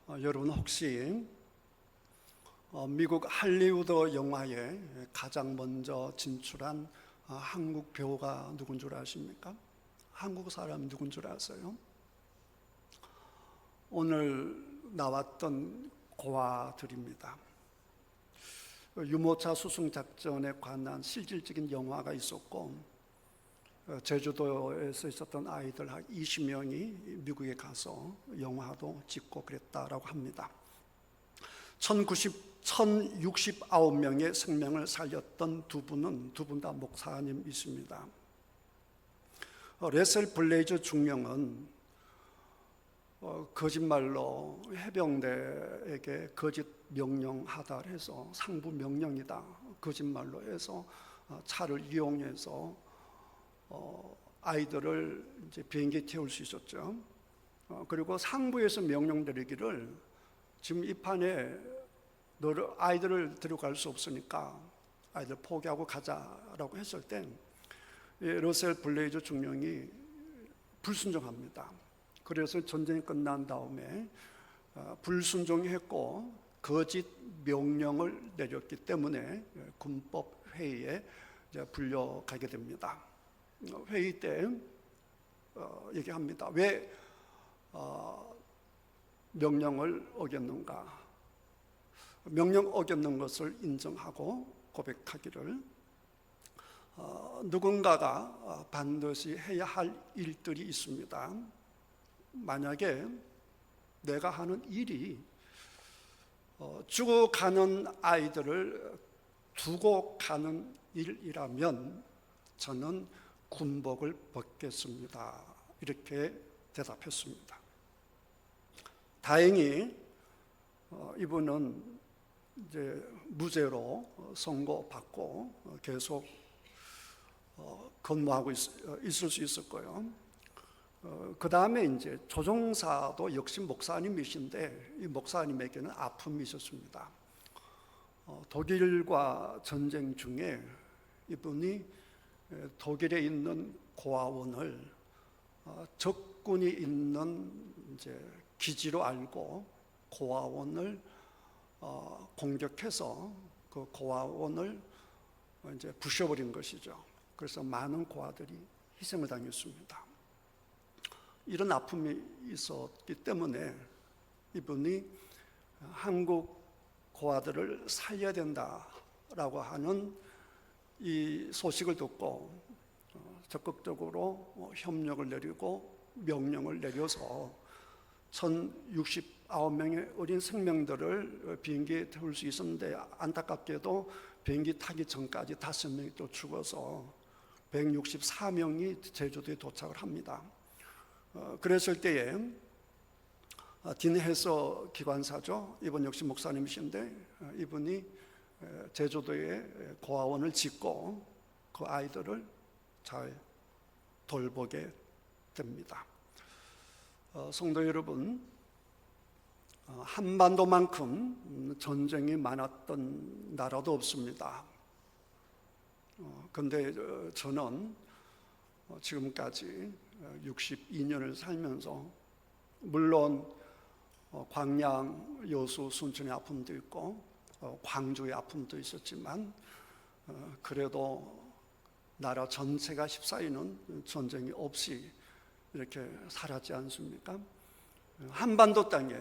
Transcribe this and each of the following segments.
여러분 혹시 미국 할리우드 영화에 가장 먼저 진출한 한국 배우가 누군 줄 아십니까? 한국 사람이 누군 줄 아세요? 오늘 나왔던 고아들입니다. 유모차 수송 작전에 관한 실질적인 영화가 있었고, 제주도에서 있었던 아이들 한 20명이 미국에 가서 영화도 찍고 그랬다라고 합니다. 1069명의 생명을 살렸던 두 분은 두 분 다 목사님이십니다. 레셀 블레이저 중령은 거짓말로 해병대에게 거짓 명령하다 해서 상부 명령이다 거짓말로 해서 차를 이용해서 아이들을 이제 비행기에 태울 수 있었죠. 그리고 상부에서 명령 내리기를 지금 이 판에 너를 아이들을 데려갈 수 없으니까 아이들 포기하고 가자라고 했을 때 러셀 블레이저 중령이 불순종합니다. 그래서 전쟁이 끝난 다음에 불순종했고 거짓 명령을 내렸기 때문에 군법 회의에 불려가게 됩니다. 회의 때 얘기합니다. 왜 명령을 어겼는가? 명령 어겼는 것을 인정하고 고백하기를 누군가가 반드시 해야 할 일들이 있습니다. 만약에 내가 하는 일이 죽어가는 아이들을 두고 가는 일이라면 저는 군복을 벗겠습니다. 이렇게 대답했습니다. 다행히 이분은 이제 무죄로 선고받고 계속 근무하고 있을 수 있을 거예요. 그 다음에 이제 조종사도 역시 목사님이신데 이 목사님에게는 아픔이 있었습니다. 독일과 전쟁 중에 이분이 독일에 있는 고아원을 적군이 있는 이제 기지로 알고 고아원을 공격해서 그 고아원을 이제 부셔버린 것이죠. 그래서 많은 고아들이 희생을 당했습니다. 이런 아픔이 있었기 때문에 이분이 한국 고아들을 살려야 된다라고 하는 이 소식을 듣고 적극적으로 협력을 내리고 명령을 내려서 1069명의 어린 생명들을 비행기에 태울 수 있었는데 안타깝게도 비행기 타기 전까지 5명이 또 죽어서 164명이 제주도에 도착을 합니다. 그랬을 때에 딘 해서 기관사죠. 이분 역시 목사님이신데 이분이 제주도에 고아원을 짓고 그 아이들을 잘 돌보게 됩니다. 성도 여러분, 한반도만큼 전쟁이 많았던 나라도 없습니다. 그런데 저는 지금까지 62년을 살면서 물론 광양, 여수, 순천의 아픔도 있고 광주의 아픔도 있었지만 그래도 나라 전체가 휩싸이는 전쟁이 없이 이렇게 살았지 않습니까? 한반도 땅에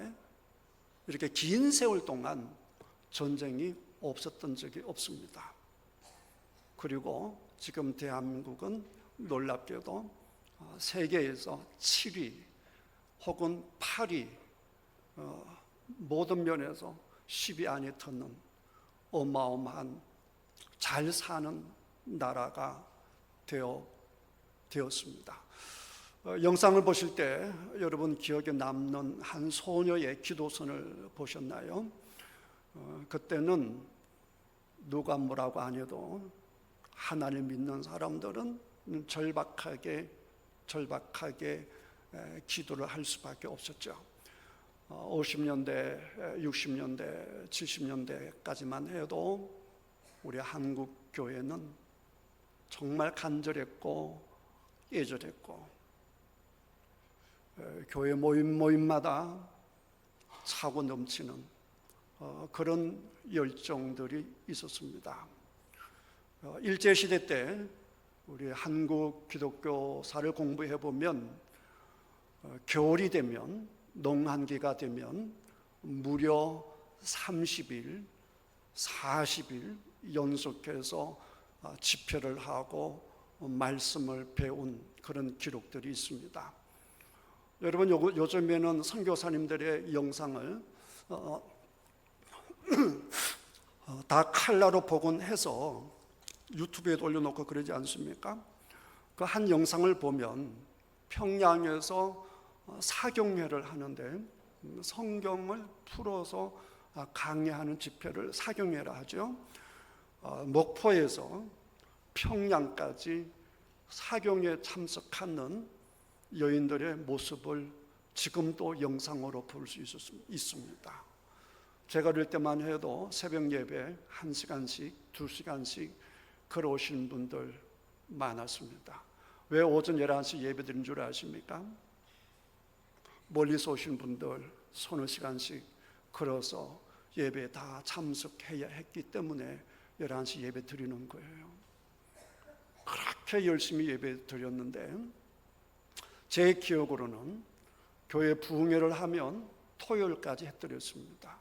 이렇게 긴 세월 동안 전쟁이 없었던 적이 없습니다. 그리고 지금 대한민국은 놀랍게도 세계에서 7위 혹은 8위 모든 면에서 10위 안에 드는 어마어마한 잘 사는 나라가 되었습니다. 영상을 보실 때 여러분 기억에 남는 한 소녀의 기도선을 보셨나요? 그때는 누가 뭐라고 안 해도 하나님 믿는 사람들은 절박하게 기도를 할 수밖에 없었죠. 50년대, 60년대, 70년대까지만 해도 우리 한국 교회는 정말 간절했고 예절했고 교회 모임마다 차고 넘치는 그런 열정들이 있었습니다. 일제시대 때 우리 한국 기독교사를 공부해 보면 겨울이 되면, 농한기가 되면 무려 30일, 40일 연속해서 집회를 하고 말씀을 배운 그런 기록들이 있습니다. 여러분, 요즘에는 선교사님들의 영상을 다 칼라로 복원해서 유튜브에 올려놓고 그러지 않습니까? 그 한 영상을 보면 평양에서 사경회를 하는데 성경을 풀어서 강의하는 집회를 사경회라 하죠. 목포에서 평양까지 사경회에 참석하는 여인들의 모습을 지금도 영상으로 볼 수 있습니다. 제가 어릴 때만 해도 새벽 예배 1시간씩, 2시간씩 걸어오시는 분들 많았습니다. 왜 오전 11시 예배 드린 줄 아십니까? 멀리서 오신 분들 서너 시간씩 걸어서 예배에 다 참석해야 했기 때문에 11시 예배 드리는 거예요. 그렇게 열심히 예배 드렸는데 제 기억으로는 교회 부흥회를 하면 토요일까지 해드렸습니다.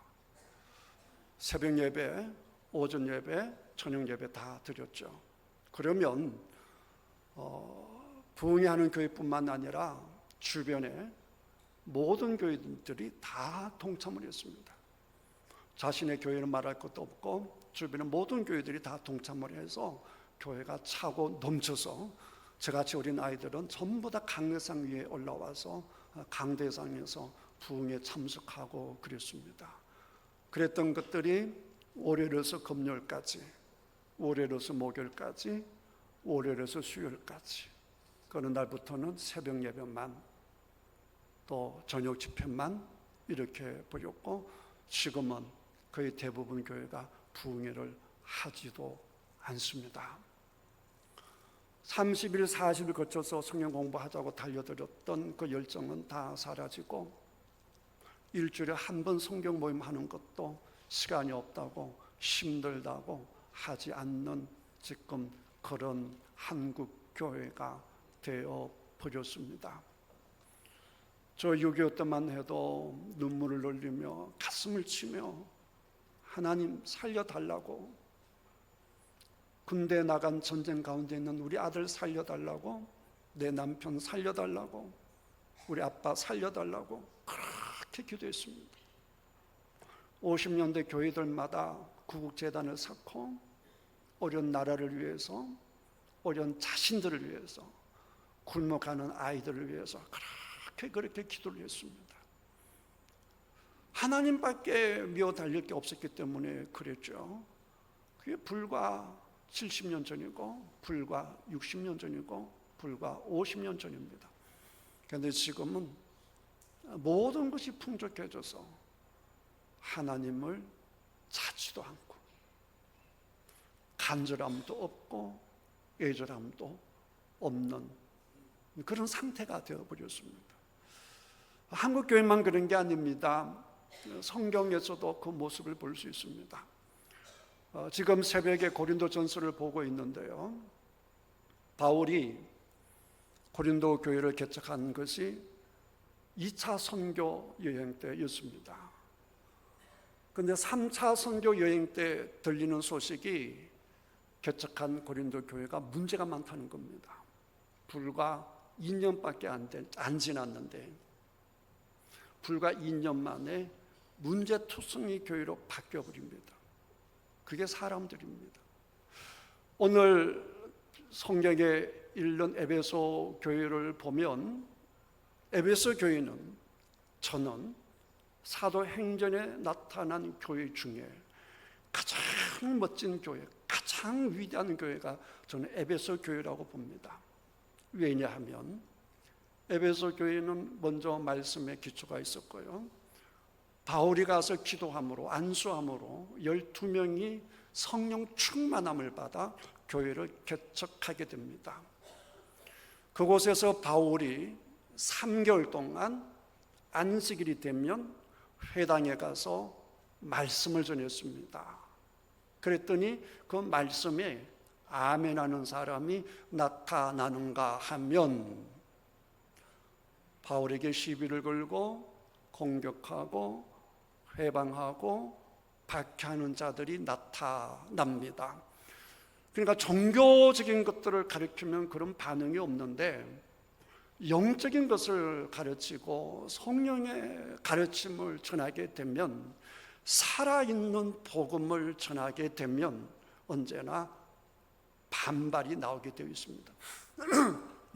새벽 예배, 오전 예배, 저녁 예배 다 드렸죠. 그러면 부흥회하는 교회뿐만 아니라 주변에 모든 교회들이 다 동참을 했습니다. 자신의 교회는 말할 것도 없고 주변의 모든 교회들이 다 동참을 해서 교회가 차고 넘쳐서 저같이 어린 아이들은 전부 다 강대상 위에 올라와서 강대상에서 부흥에 참석하고 그랬습니다. 그랬던 것들이 월요일에서 금요일까지, 월요일에서 목요일까지, 월요일에서 수요일까지, 그런 날부터는 새벽 예배만, 또 저녁 집회만 이렇게 보였고, 지금은 거의 대부분 교회가 부흥회를 하지도 않습니다. 30일, 40일 거쳐서 성경 공부하자고 달려들었던 그 열정은 다 사라지고, 일주일에 한 번 성경 모임 하는 것도 시간이 없다고, 힘들다고 하지 않는 지금 그런 한국 교회가 되어 버렸습니다. 저 6.25 때만 해도 눈물을 흘리며 가슴을 치며 하나님 살려달라고, 군대 나간 전쟁 가운데 있는 우리 아들 살려달라고, 내 남편 살려달라고, 우리 아빠 살려달라고 그렇게 기도했습니다. 50년대 교회들마다 구국재단을 쌓고 어려운 나라를 위해서, 어려운 자신들을 위해서, 굶어가는 아이들을 위해서 그렇게 기도를 했습니다. 하나님밖에 미워 달릴 게 없었기 때문에 그랬죠. 그게 불과 70년 전이고, 불과 60년 전이고, 불과 50년 전입니다. 그런데 지금은 모든 것이 풍족해져서 하나님을 찾지도 않고, 간절함도 없고 애절함도 없는 그런 상태가 되어버렸습니다. 한국 교회만 그런 게 아닙니다. 성경에서도 그 모습을 볼 수 있습니다. 지금 새벽에 고린도전서를 보고 있는데요, 바울이 고린도 교회를 개척한 것이 2차 선교 여행 때였습니다. 그런데 3차 선교 여행 때 들리는 소식이 개척한 고린도 교회가 문제가 많다는 겁니다. 불과 2년밖에 안 지났는데 불과 2년 만에 문제투성이 교회로 바뀌어버립니다. 그게 사람들입니다. 오늘 성경에 읽는 에베소 교회를 보면, 에베소 교회는 저는 사도행전에 나타난 교회 중에 가장 멋진 교회, 가장 위대한 교회가 저는 에베소 교회라고 봅니다. 왜냐하면 에베소 교회는 먼저 말씀에 기초가 있었고요, 바울이 가서 기도함으로, 안수함으로 12명이 성령 충만함을 받아 교회를 개척하게 됩니다. 그곳에서 바울이 3개월 동안 안식일이 되면 회당에 가서 말씀을 전했습니다. 그랬더니 그 말씀에 아멘하는 사람이 나타나는가 하면 바울에게 시비를 걸고 공격하고 회방하고 박해하는 자들이 나타납니다. 그러니까 종교적인 것들을 가르치면 그런 반응이 없는데 영적인 것을 가르치고 성령의 가르침을 전하게 되면, 살아있는 복음을 전하게 되면 언제나 반발이 나오게 되어 있습니다.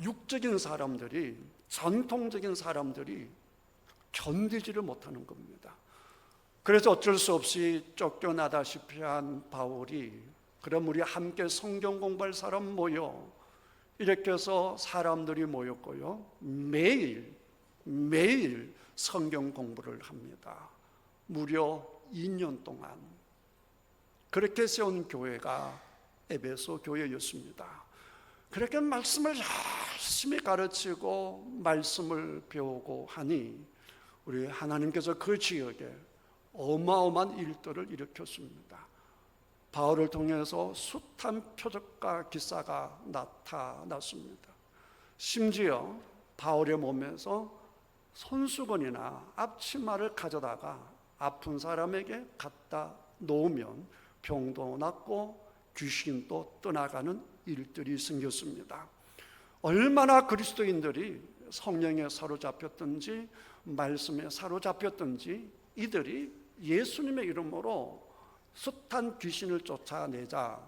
육적인 사람들이, 전통적인 사람들이 견디지를 못하는 겁니다. 그래서 어쩔 수 없이 쫓겨나다시피 한 바울이, 그럼 우리 함께 성경 공부할 사람 모여, 이렇게 해서 사람들이 모였고요, 매일 성경 공부를 합니다. 무려 2년 동안 그렇게 세운 교회가 에베소 교회였습니다. 그렇게 말씀을 열심히 가르치고 말씀을 배우고 하니 우리 하나님께서 그 지역에 어마어마한 일들을 일으켰습니다. 바울을 통해서 숱한 표적과 기사가 나타났습니다. 심지어 바울의 몸에서 손수건이나 앞치마를 가져다가 아픈 사람에게 갖다 놓으면 병도 낫고 귀신도 떠나가는 일들이 생겼습니다. 얼마나 그리스도인들이 성령에 사로잡혔든지 말씀에 사로잡혔든지 이들이 예수님의 이름으로 숱한 귀신을 쫓아내자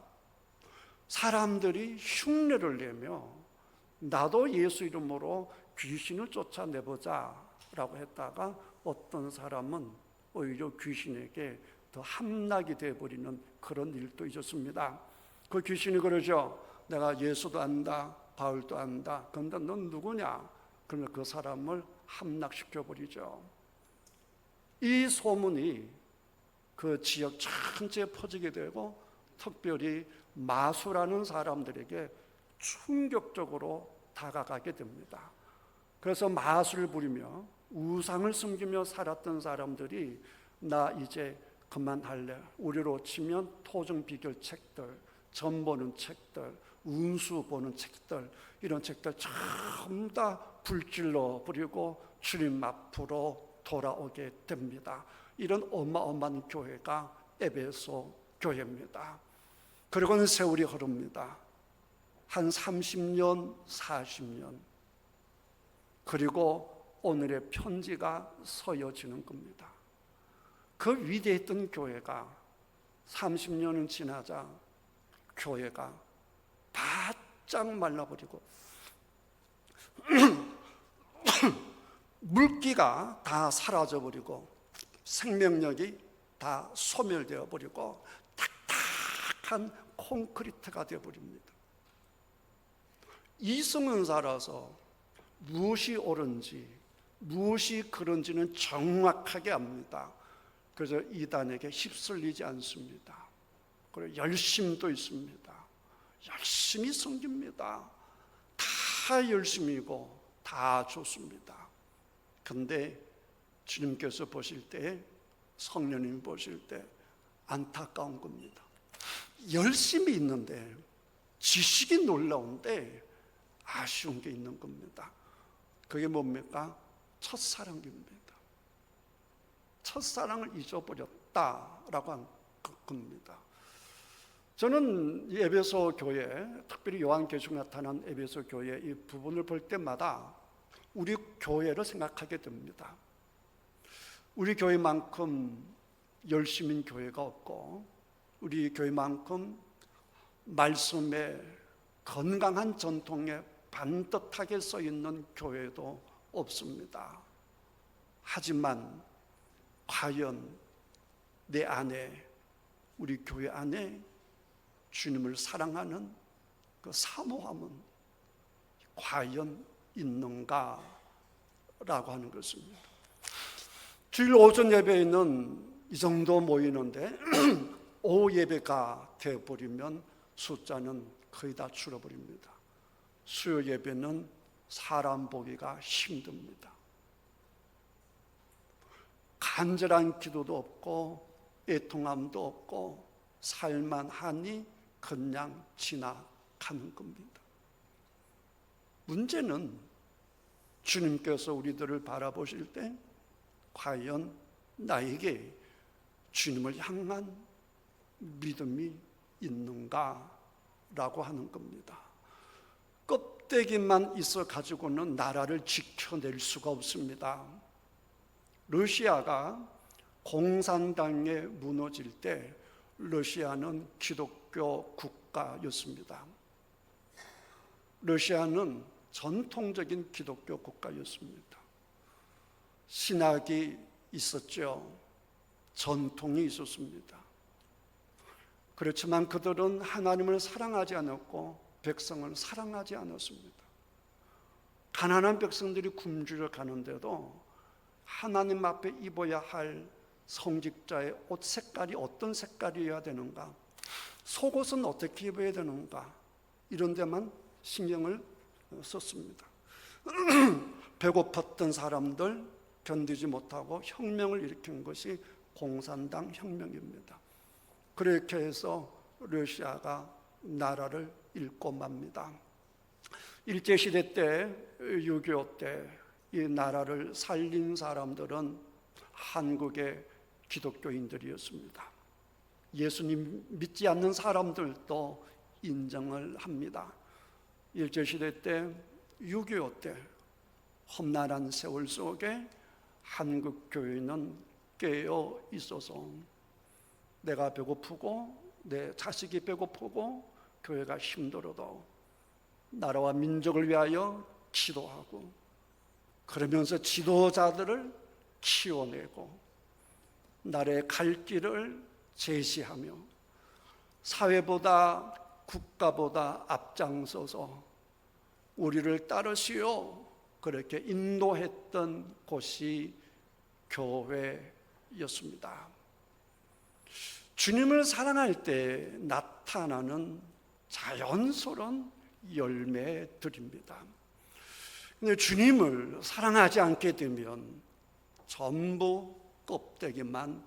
사람들이 흉내를 내며 나도 예수 이름으로 귀신을 쫓아내보자 라고 했다가 어떤 사람은 오히려 귀신에게 더 함락이 되어버리는 그런 일도 있었습니다. 그 귀신이 그러죠. 내가 예수도 안다, 바울도 안다. 그런데 넌 누구냐? 그러면 그 사람을 함락시켜버리죠. 이 소문이 그 지역 전체에 퍼지게 되고 특별히 마수라는 사람들에게 충격적으로 다가가게 됩니다. 그래서 마수를 부리며 우상을 섬기며 살았던 사람들이 나 이제 그만할래. 우리로 치면 토종 비결 책들, 점 보는 책들, 운수 보는 책들, 이런 책들 전부 다 불질러 버리고 주님 앞으로 돌아오게 됩니다. 이런 어마어마한 교회가 에베소 교회입니다. 그리고는 세월이 흐릅니다. 한 30년, 40년. 그리고 오늘의 편지가 서여지는 겁니다. 그 위대했던 교회가 30년은 지나자 교회가 바짝 말라버리고 물기가 다 사라져버리고 생명력이 다 소멸되어 버리고 딱딱한 콘크리트가 되어버립니다. 이성은 살아서 무엇이 옳은지 무엇이 그런지는 정확하게 압니다. 그래서 이단에게 휩쓸리지 않습니다. 그리고 열심도 있습니다. 열심히 섬깁니다. 다 열심이고 다 좋습니다. 근데 주님께서 보실 때, 성령님 보실 때 안타까운 겁니다. 열심히 있는데, 지식이 놀라운데 아쉬운 게 있는 겁니다. 그게 뭡니까? 첫사랑입니다. 첫사랑을 잊어버렸다라고 한 겁니다. 저는 이 에베소 교회, 특별히 요한계시록에 나타난 에베소 교회 이 부분을 볼 때마다 우리 교회를 생각하게 됩니다. 우리 교회만큼 열심인 교회가 없고, 우리 교회만큼 말씀에 건강한 전통에 반듯하게 써 있는 교회도 없습니다. 하지만 과연 내 안에, 우리 교회 안에 주님을 사랑하는 그 사모함은 과연 있는가? 라고 하는 것입니다. 주일 오전 예배에는 이 정도 모이는데 오후 예배가 되어버리면 숫자는 거의 다 줄어버립니다. 수요 예배는 사람 보기가 힘듭니다. 간절한 기도도 없고 애통함도 없고 살만하니 그냥 지나가는 겁니다. 문제는 주님께서 우리들을 바라보실 때 과연 나에게 주님을 향한 믿음이 있는가라고 하는 겁니다. 껍데기만 있어 가지고는 나라를 지켜낼 수가 없습니다. 러시아가 공산당에 무너질 때 러시아는 기독교 국가였습니다. 러시아는 전통적인 기독교 국가였습니다. 신학이 있었죠. 전통이 있었습니다. 그렇지만 그들은 하나님을 사랑하지 않았고 백성을 사랑하지 않았습니다. 가난한 백성들이 굶주려 가는데도 하나님 앞에 입어야 할 성직자의 옷 색깔이 어떤 색깔이어야 되는가, 속옷은 어떻게 입어야 되는가, 이런 데만 신경을 썼습니다. 배고팠던 사람들 견디지 못하고 혁명을 일으킨 것이 공산당 혁명입니다. 그렇게 해서 러시아가 나라를 잃고 맙니다. 일제시대 때, 6.25 때 이 나라를 살린 사람들은 한국의 기독교인들이었습니다. 예수님 믿지 않는 사람들도 인정을 합니다. 일제시대 때, 6.25 때 험난한 세월 속에 한국 교회는 깨어 있어서 내가 배고프고 내 자식이 배고프고 교회가 힘들어도 나라와 민족을 위하여 기도하고, 그러면서 지도자들을 키워내고 나라의 갈 길을 제시하며 사회보다 국가보다 앞장서서 우리를 따르시오, 그렇게 인도했던 곳이 교회였습니다. 주님을 사랑할 때 나타나는 자연스러운 열매들입니다. 근데 주님을 사랑하지 않게 되면 전부 껍데기만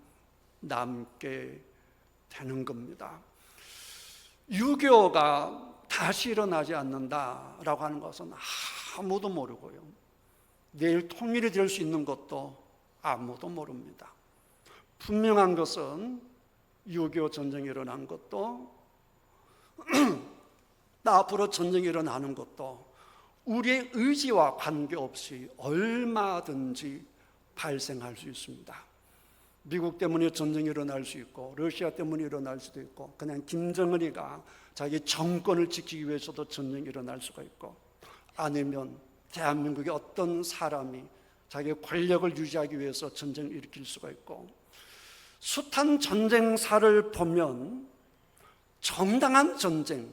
남게 되는 겁니다. 유교가 다시 일어나지 않는다라고 하는 것은 아무도 모르고요, 내일 통일이 될 수 있는 것도 아무도 모릅니다. 분명한 것은 6.25 전쟁이 일어난 것도 앞으로 전쟁이 일어나는 것도 우리의 의지와 관계없이 얼마든지 발생할 수 있습니다. 미국 때문에 전쟁이 일어날 수 있고 러시아 때문에 일어날 수도 있고, 그냥 김정은이가 자기 정권을 지키기 위해서도 전쟁이 일어날 수가 있고, 아니면 대한민국의 어떤 사람이 자기의 권력을 유지하기 위해서 전쟁을 일으킬 수가 있고, 숱한 전쟁사를 보면 정당한 전쟁,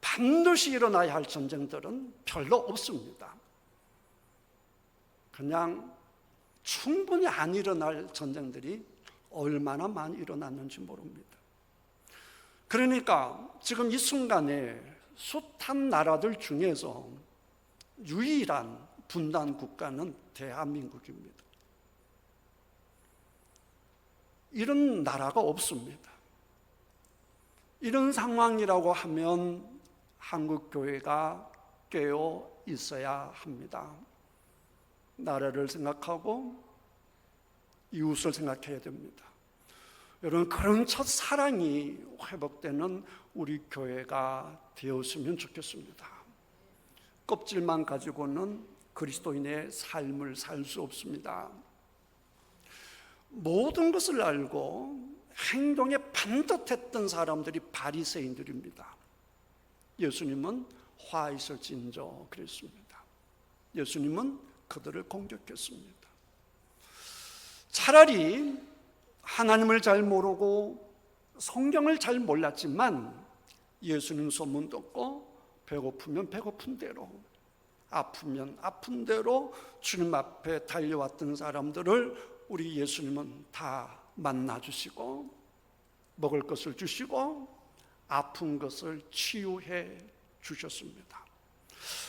반드시 일어나야 할 전쟁들은 별로 없습니다. 그냥 충분히 안 일어날 전쟁들이 얼마나 많이 일어났는지 모릅니다. 그러니까 지금 이 순간에 숱한 나라들 중에서 유일한 분단 국가는 대한민국입니다. 이런 나라가 없습니다. 이런 상황이라고 하면 한국교회가 깨어 있어야 합니다. 나라를 생각하고 이웃을 생각해야 됩니다. 여러분, 그런 첫사랑이 회복되는 우리 교회가 되었으면 좋겠습니다. 껍질만 가지고는 그리스도인의 삶을 살 수 없습니다. 모든 것을 알고 행동에 반듯했던 사람들이 바리새인들입니다. 예수님은 화 있을진저 그랬습니다. 예수님은 그들을 공격했습니다. 차라리 하나님을 잘 모르고 성경을 잘 몰랐지만 예수님 소문 듣고 배고프면 배고픈 대로, 아프면 아픈 대로 주님 앞에 달려왔던 사람들을 우리 예수님은 다 만나주시고 먹을 것을 주시고 아픈 것을 치유해 주셨습니다.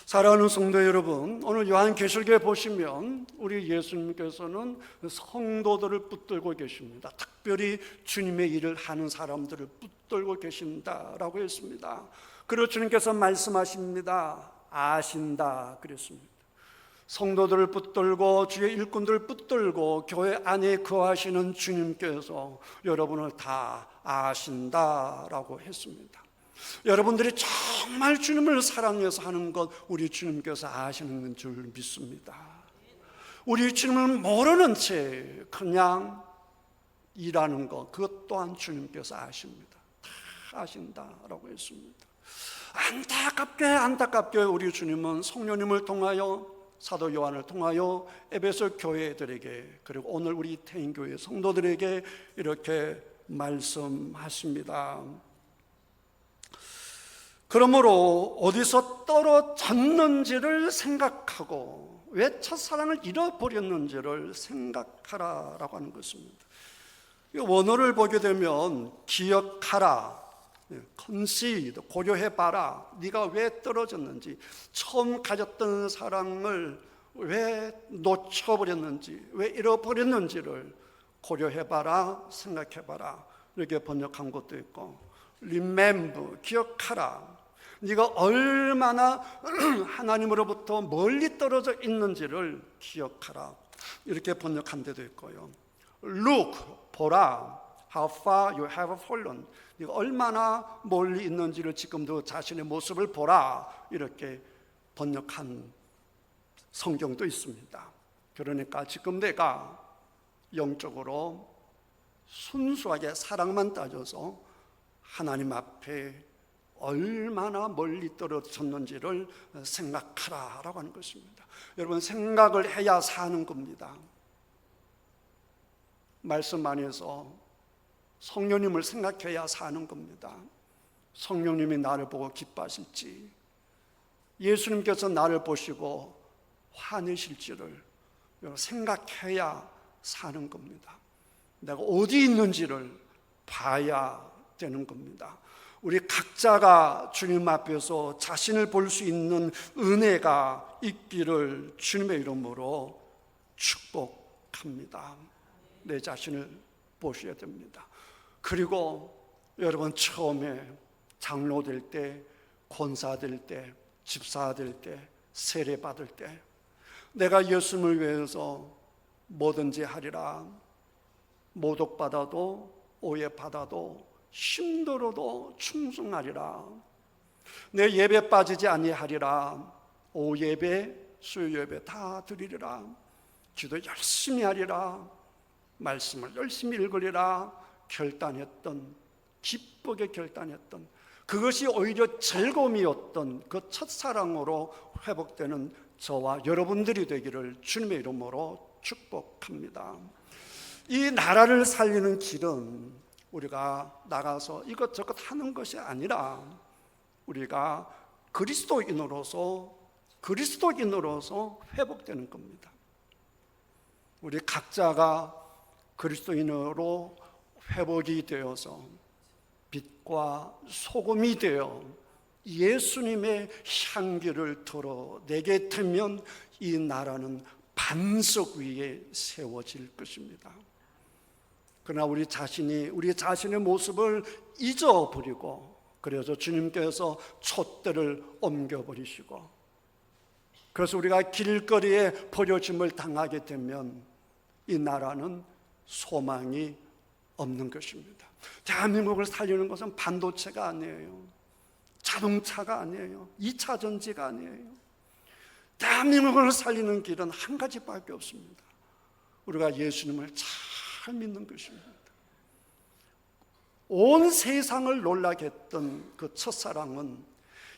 사랑하는 성도 여러분, 오늘 요한계시록에 보시면 우리 예수님께서는 성도들을 붙들고 계십니다. 특별히 주님의 일을 하는 사람들을 붙들고 계신다라고 했습니다. 그리고 주님께서 말씀하십니다. 아신다 그랬습니다. 성도들을 붙들고 주의 일꾼들을 붙들고 교회 안에 거하시는 주님께서 여러분을 다 아신다라고 했습니다. 여러분들이 정말 주님을 사랑해서 하는 것 우리 주님께서 아시는 줄 믿습니다. 우리 주님을 모르는 채 그냥 일하는 것, 그것 또한 주님께서 아십니다. 다 아신다라고 했습니다. 안타깝게 우리 주님은 성령님을 통하여 사도 요한을 통하여 에베소 교회들에게 그리고 오늘 우리 태인교회 성도들에게 이렇게 말씀하십니다. 그러므로 어디서 떨어졌는지를 생각하고 왜 첫사랑을 잃어버렸는지를 생각하라라고 하는 것입니다. 이 원어를 보게 되면 기억하라, concede, 고려해봐라. 네가 왜 떨어졌는지, 처음 가졌던 사랑을 왜 놓쳐버렸는지, 왜 잃어버렸는지를 고려해봐라, 생각해봐라. 이렇게 번역한 것도 있고, remember, 기억하라. 네가 얼마나 하나님으로부터 멀리 떨어져 있는지를 기억하라. 이렇게 번역한 데도 있고요. Look, 보라. How far you have fallen. 네가 얼마나 멀리 있는지를 지금도 자신의 모습을 보라. 이렇게 번역한 성경도 있습니다. 그러니까 지금 내가 영적으로 순수하게 사랑만 따져서 하나님 앞에 얼마나 멀리 떨어졌는지를 생각하라라고 하는 것입니다. 여러분, 생각을 해야 사는 겁니다. 말씀 안에서 성령님을 생각해야 사는 겁니다. 성령님이 나를 보고 기뻐하실지, 예수님께서 나를 보시고 화내실지를 생각해야 사는 겁니다. 내가 어디 있는지를 봐야 되는 겁니다. 우리 각자가 주님 앞에서 자신을 볼 수 있는 은혜가 있기를 주님의 이름으로 축복합니다. 내 자신을 보셔야 됩니다. 그리고 여러분, 처음에 장로 될 때, 권사 될 때, 집사 될 때, 세례 받을 때 내가 예수님을 위해서 뭐든지 하리라. 모독받아도 오해받아도 힘들어도 충성하리라. 내 예배 빠지지 아니하리라. 오예배, 수요예배 다 드리리라. 기도 열심히 하리라. 말씀을 열심히 읽으리라. 결단했던, 기쁘게 결단했던, 그것이 오히려 즐거움이었던 그 첫사랑으로 회복되는 저와 여러분들이 되기를 주님의 이름으로 축복합니다. 이 나라를 살리는 길은 우리가 나가서 이것저것 하는 것이 아니라 우리가 그리스도인으로서 회복되는 겁니다. 우리 각자가 그리스도인으로 회복이 되어서 빛과 소금이 되어 예수님의 향기를 드러내게 되면 이 나라는 반석 위에 세워질 것입니다. 그러나 우리 자신의 모습을 잊어버리고, 그래서 주님께서 촛대를 옮겨버리시고, 그래서 우리가 길거리에 버려짐을 당하게 되면 이 나라는 소망이 없는 것입니다. 대한민국을 살리는 것은 반도체가 아니에요. 자동차가 아니에요. 2차 전지가 아니에요. 대한민국을 살리는 길은 한 가지밖에 없습니다. 우리가 예수님을 잘 믿는 것입니다. 온 세상을 놀라게 했던 그 첫사랑은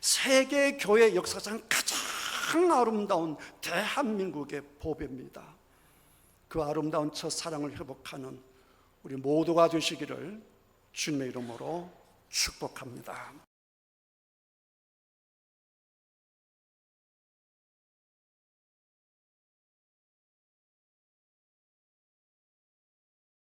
세계 교회 역사상 가장 아름다운 대한민국의 보배입니다. 그 아름다운 첫사랑을 회복하는 우리 모두가 되시기를 주님의 이름으로 축복합니다.